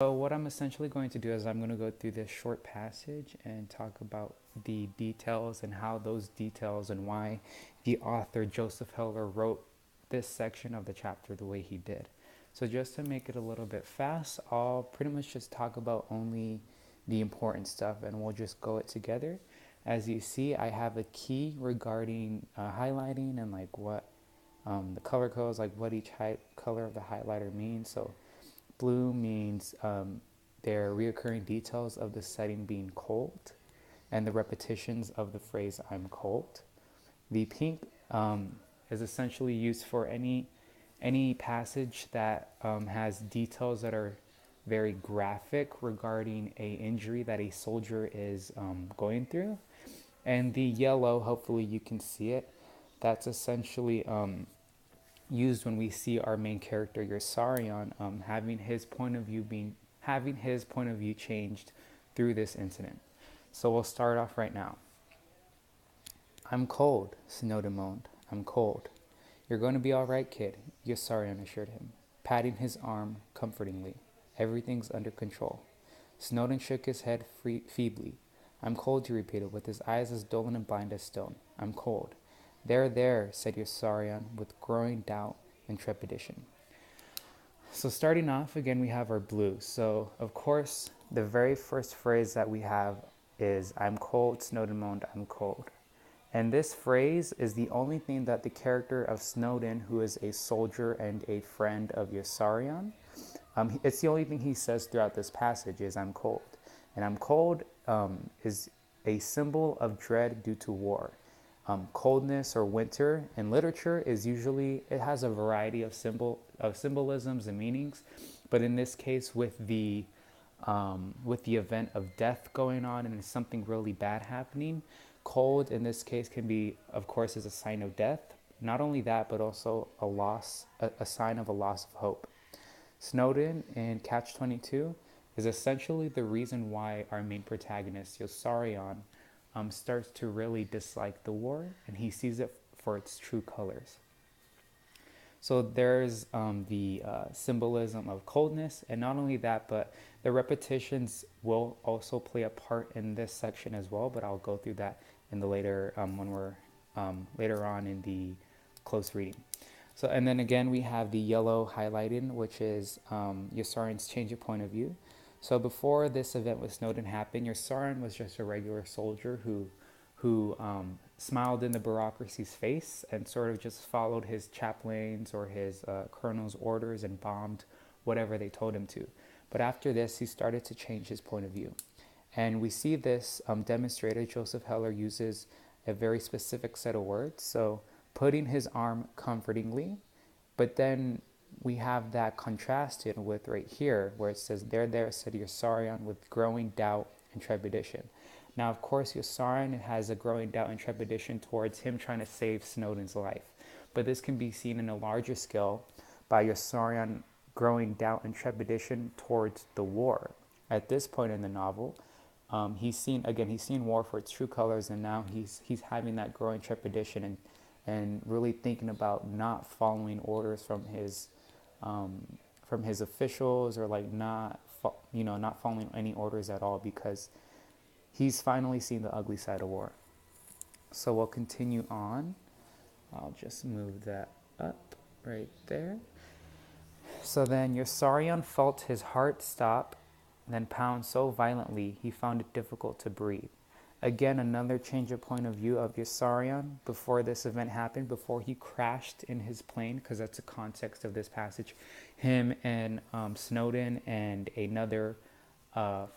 So what I'm essentially going to do is I'm going to go through this short passage and talk about the details and how those details and why the author Joseph Heller wrote this section of the chapter the way he did. So just to make it a little bit fast, I'll pretty much just talk about only the important stuff and we'll just go it together. As you see, I have a key regarding highlighting and like what the color codes, like what each color of the highlighter means. So blue means their reoccurring details of the setting being cold and the repetitions of the phrase I'm cold. The pink is essentially used for any passage that has details that are very graphic regarding a injury that a soldier is going through. And the yellow, hopefully you can see it, that's essentially used when we see our main character Yossarion having his point of view changed through this incident. So we'll start off right now. I'm cold, Snowden moaned. I'm cold. You're going to be all right, kid, Yossarion assured him, patting his arm comfortingly. Everything's under control. Snowden shook his head feebly. I'm cold, he repeated, with his eyes as dull and blind as stone. I'm cold. There, said Yossarion with growing doubt and trepidation. So starting off, again, we have our blue. So, of course, the very first phrase that we have is, I'm cold, Snowden moaned, I'm cold. And this phrase is the only thing that the character of Snowden, who is a soldier and a friend of Yossarion, it's the only thing he says throughout this passage is, I'm cold. And I'm cold is a symbol of dread due to war. Coldness or winter in literature is usually, it has a variety of symbolisms and meanings, but in this case with the event of death going on and something really bad happening, cold in this case can be, of course, as a sign of death. Not only that, but also a sign of a loss of hope. Snowden in Catch-22 is essentially the reason why our main protagonist, Yossarion, starts to really dislike the war, and he sees it for its true colors. So there's the symbolism of coldness, and not only that, but the repetitions will also play a part in this section as well, but I'll go through that in the later, when we're later on in the close reading. So, and then again, we have the yellow highlighted, which is Yossarion's change of point of view. So before this event with Snowden happened, Yossarion was just a regular soldier who smiled in the bureaucracy's face and sort of just followed his chaplain's or his colonel's orders and bombed whatever they told him to. But after this, he started to change his point of view. And we see this demonstrated. Joseph Heller uses a very specific set of words. So putting his arm comfortingly, but then we have that contrasted with right here where it says, there, said Yossarion with growing doubt and trepidation. Now, of course, Yossarion has a growing doubt and trepidation towards him trying to save Snowden's life. But this can be seen in a larger scale by Yossarion growing doubt and trepidation towards the war. At this point in the novel, he's seen war for its true colors, and now he's having that growing trepidation and really thinking about not following orders from his officials, or like not following any orders at all, because he's finally seen the ugly side of war. So we'll continue on. I'll just move that up right there. So then Yossarion felt his heart stop, then pound so violently he found it difficult to breathe. Again, another change of point of view of Yossarion before this event happened, before he crashed in his plane, because that's the context of this passage. Him and Snowden and another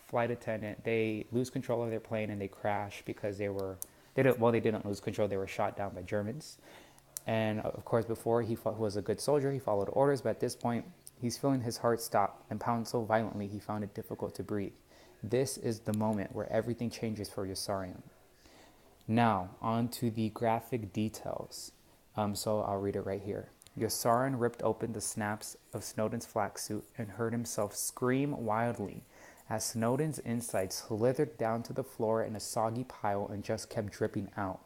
flight attendant, they lose control of their plane and they crash because they didn't lose control, they were shot down by Germans. And of course, before he was a good soldier, he followed orders, but at this point, he's feeling his heart stop and pound so violently he found it difficult to breathe. This is the moment where everything changes for Yossarion. Now, on to the graphic details. So I'll read it right here. Yossarion ripped open the snaps of Snowden's flak suit and heard himself scream wildly as Snowden's insides slithered down to the floor in a soggy pile and just kept dripping out.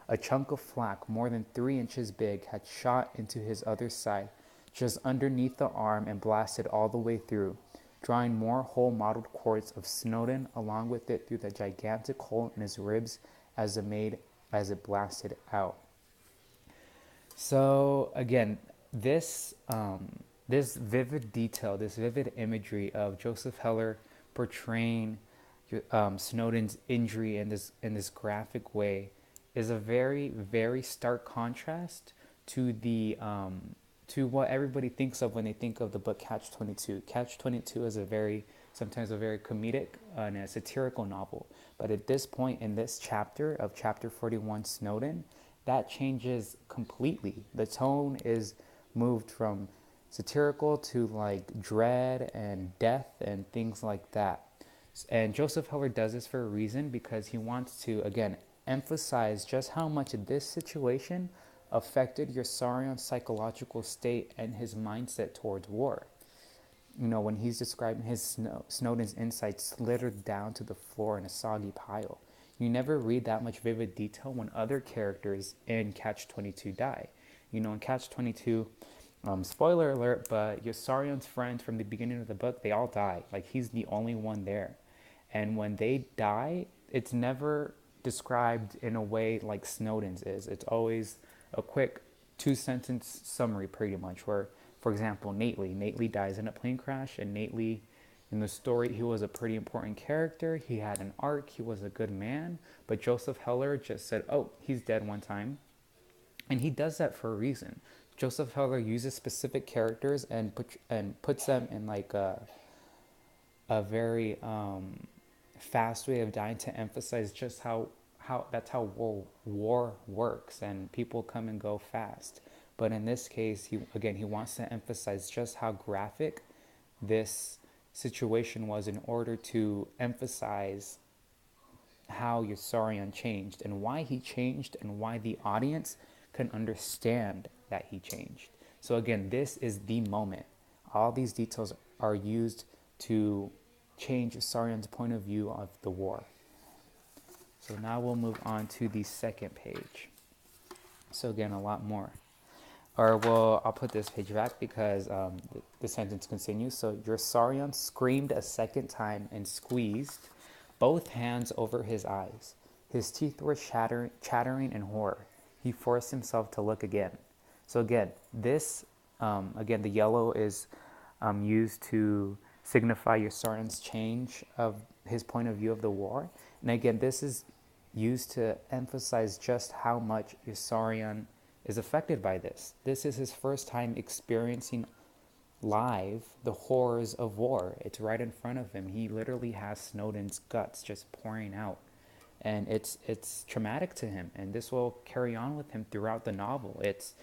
A chunk of flak more than 3 inches big had shot into his other side, just underneath the arm, and blasted all the way through, drawing more whole mottled cords of Snowdon along with it through the gigantic hole in his ribs as it blasted out. So again, this vivid detail, this vivid imagery of Joseph Heller portraying Snowden's injury in this graphic way is a very, very stark contrast to the to what everybody thinks of when they think of the book Catch 22. Catch 22 is sometimes a very comedic and a satirical novel, but at this point in this chapter of chapter 41, Snowden, that changes completely. The tone is moved from satirical to like dread and death and things like that. And Joseph Heller does this for a reason, because he wants to, again, emphasize just how much this situation affected Yossarion's psychological state and his mindset towards war. You know, when he's describing his Snowden's insides slithered down to the floor in a soggy pile. You never read that much vivid detail when other characters in Catch-22 die. You know, in Catch-22, spoiler alert, but Yossarion's friends from the beginning of the book, they all die. Like, he's the only one there. And when they die, it's never described in a way like Snowden's is. It's always a quick 2-sentence summary, pretty much, where, for example, Nately dies in a plane crash, and Nately, in the story, he was a pretty important character. He had an arc. He was a good man. But Joseph Heller just said, oh, he's dead one time. And he does that for a reason. Joseph Heller uses specific characters and puts them in like a very fast way of dying to emphasize just how that's how war works, and people come and go fast. But in this case, he wants to emphasize just how graphic this situation was in order to emphasize how Yossarion changed and why he changed and why the audience can understand that he changed. So again, this is the moment. All these details are used to change Yossarion's point of view of the war. So now we'll move on to the second page. So again, a lot more. Or well, I'll put this page back because the sentence continues. So Yossarion screamed a second time and squeezed both hands over his eyes. His teeth were chattering in horror. He forced himself to look again. So again, again, the yellow is used to signify Yossarion's change of his point of view of the war. And again, this is used to emphasize just how much Yossarion is affected by this. This is his first time experiencing live the horrors of war. It's right in front of him. He literally has Snowden's guts just pouring out. And it's traumatic to him, and this will carry on with him throughout the novel. It's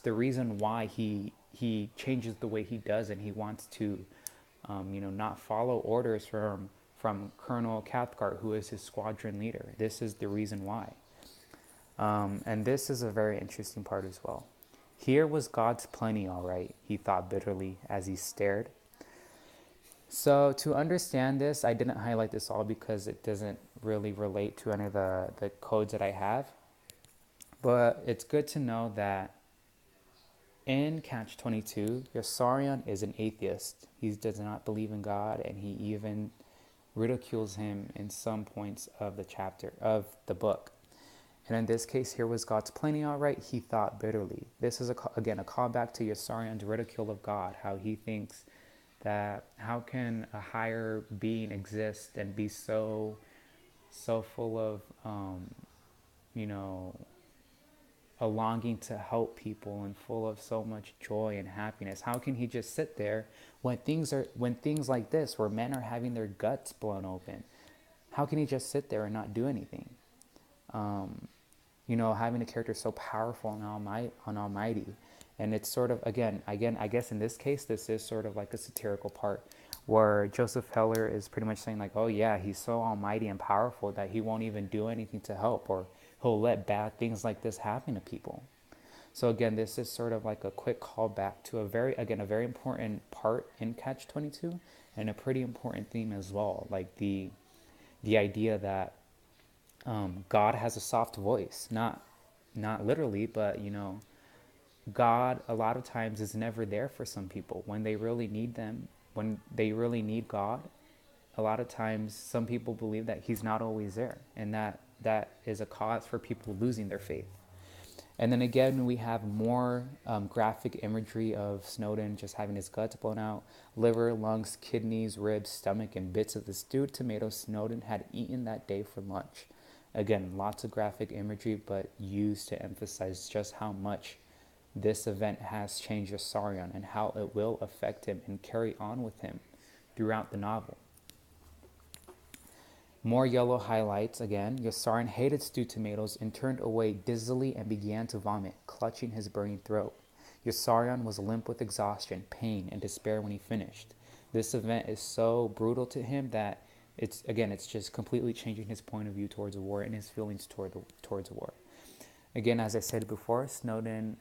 the reason why he changes the way he does, and he wants to not follow orders from Colonel Cathcart, who is his squadron leader. This is the reason why. And this is a very interesting part as well. Here was God's plenty, all right, he thought bitterly as he stared. So to understand this, I didn't highlight this all because it doesn't really relate to any of the codes that I have. But it's good to know that in Catch-22, Yossarion is an atheist. He does not believe in God, and he even ridicules him in some points of the book. And in this case, here was God's plenty, all right, he thought bitterly. This is, again, a callback to Yossarion's ridicule of God, how he thinks that how can a higher being exist and be so full of, a longing to help people and full of so much joy and happiness. How can he just sit there when things like this, where men are having their guts blown open? How can he just sit there and not do anything? Having a character so powerful and almighty. And it's sort of, again, I guess in this case, this is sort of like a satirical part where Joseph Heller is pretty much saying like, oh yeah, he's so almighty and powerful that he won't even do anything to help, or he'll let bad things like this happen to people. So again, this is sort of like a quick callback to a very important part in Catch-22, and a pretty important theme as well, like the idea that God has a soft voice, not literally, but God a lot of times is never there for some people when they really need them. when they really need God, a lot of times some people believe that he's not always there, and that is a cause for people losing their faith. And then again, we have more graphic imagery of Snowden just having his guts blown out, liver, lungs, kidneys, ribs, stomach, and bits of the stewed tomato Snowden had eaten that day for lunch. Again, lots of graphic imagery, but used to emphasize just how much this event has changed Yossarian and how it will affect him and carry on with him throughout the novel. More yellow highlights again. Yossarian hated stewed tomatoes and turned away dizzily and began to vomit, clutching his burning throat. Yossarian was limp with exhaustion, pain, and despair when he finished. This event is so brutal to him that it's just completely changing his point of view towards the war and his feelings towards the war. Again, as I said before, Snowden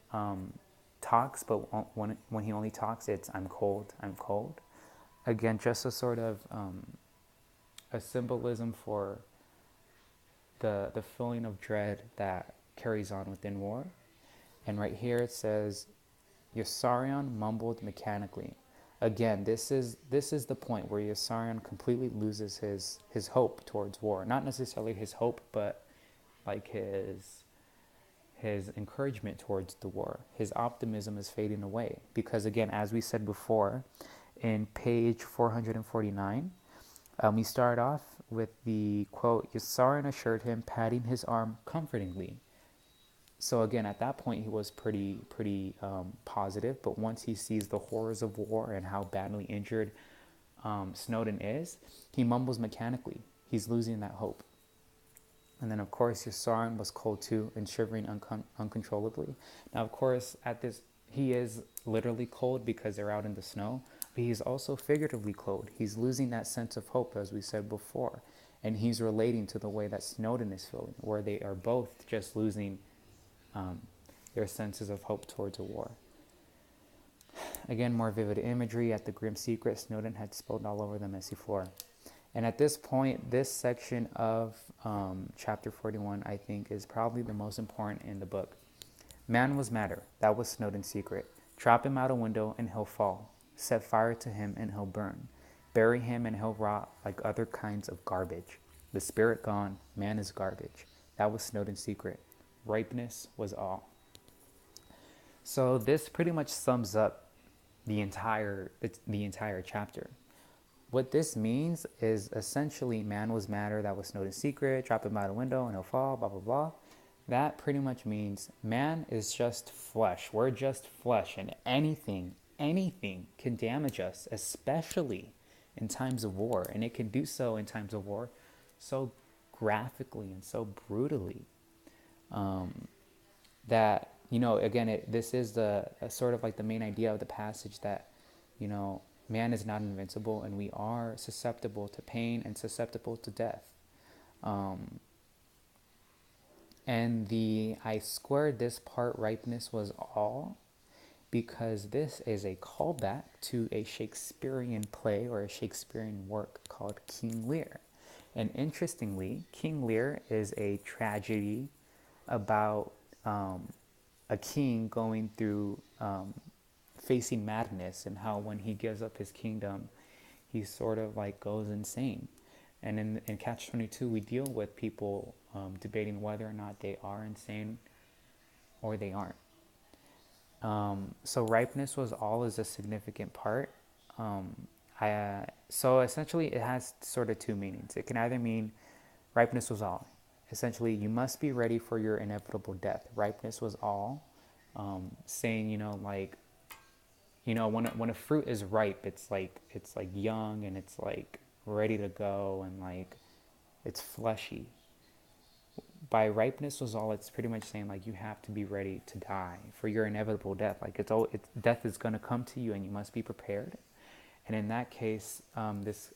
talks, but when he only talks, it's "I'm cold, I'm cold." Again, just a sort of a symbolism for the feeling of dread that carries on within war. And right here it says, Yossarian mumbled mechanically. Again, this is the point where Yossarian completely loses his hope towards war. Not necessarily his hope, but like his encouragement towards the war. His optimism is fading away. Because again, as we said before, in page 449, we start off with the quote, Yossarian assured him, patting his arm comfortingly. So again, at that point, he was pretty positive. But once he sees the horrors of war and how badly injured Snowden is, he mumbles mechanically. He's losing that hope. And then, of course, Yossarian was cold too and shivering uncontrollably. Now, of course, he is literally cold because they're out in the snow, but he's also figuratively cold. He's losing that sense of hope, as we said before. And he's relating to the way that Snowden is feeling, where they are both just losing their senses of hope towards a war. Again, more vivid imagery at the grim secret Snowden had spilled all over the messy floor. And at this point, this section of chapter 41, I think, is probably the most important in the book. Man was matter. That was Snowden's secret. Drop him out a window and he'll fall. Set fire to him and he'll burn. Bury him and he'll rot like other kinds of garbage. The spirit gone, man is garbage. That was Snowden's secret. Ripeness was all. So this pretty much sums up the entire chapter. What this means is essentially man was matter, that was Snowden's secret, drop him out a window and he'll fall, blah, blah, blah. That pretty much means man is just flesh. We're just flesh, and anything can damage us, especially in times of war. And it can do so in times of war so graphically and so brutally that, again, this is the sort of like the main idea of the passage that, man is not invincible and we are susceptible to pain and susceptible to death. And I squared this part, ripeness was all, because this is a callback to a Shakespearean play or a Shakespearean work called King Lear. And interestingly, King Lear is a tragedy about a king going through facing madness, and how when he gives up his kingdom, he sort of like goes insane. And in Catch-22, we deal with people debating whether or not they are insane or they aren't. So ripeness was all is a significant part. So essentially it has sort of two meanings. It can either mean ripeness was all. Essentially, you must be ready for your inevitable death. Ripeness was all. Saying, when a fruit is ripe, it's like young and it's like ready to go and like it's fleshy. By ripeness was all, it's pretty much saying like you have to be ready to die for your inevitable death. Like death is going to come to you and you must be prepared. And in that case, this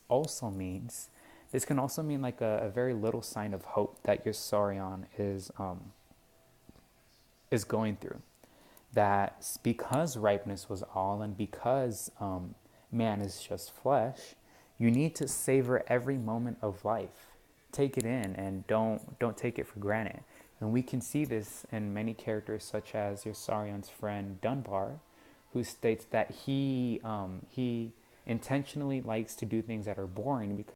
can also mean like a very little sign of hope that Yossarian is going through. That because ripeness was all, and because man is just flesh, you need to savor every moment of life. Take it in and don't take it for granted. And we can see this in many characters, such as Yossarian's friend Dunbar, who states that he intentionally likes to do things that are boring because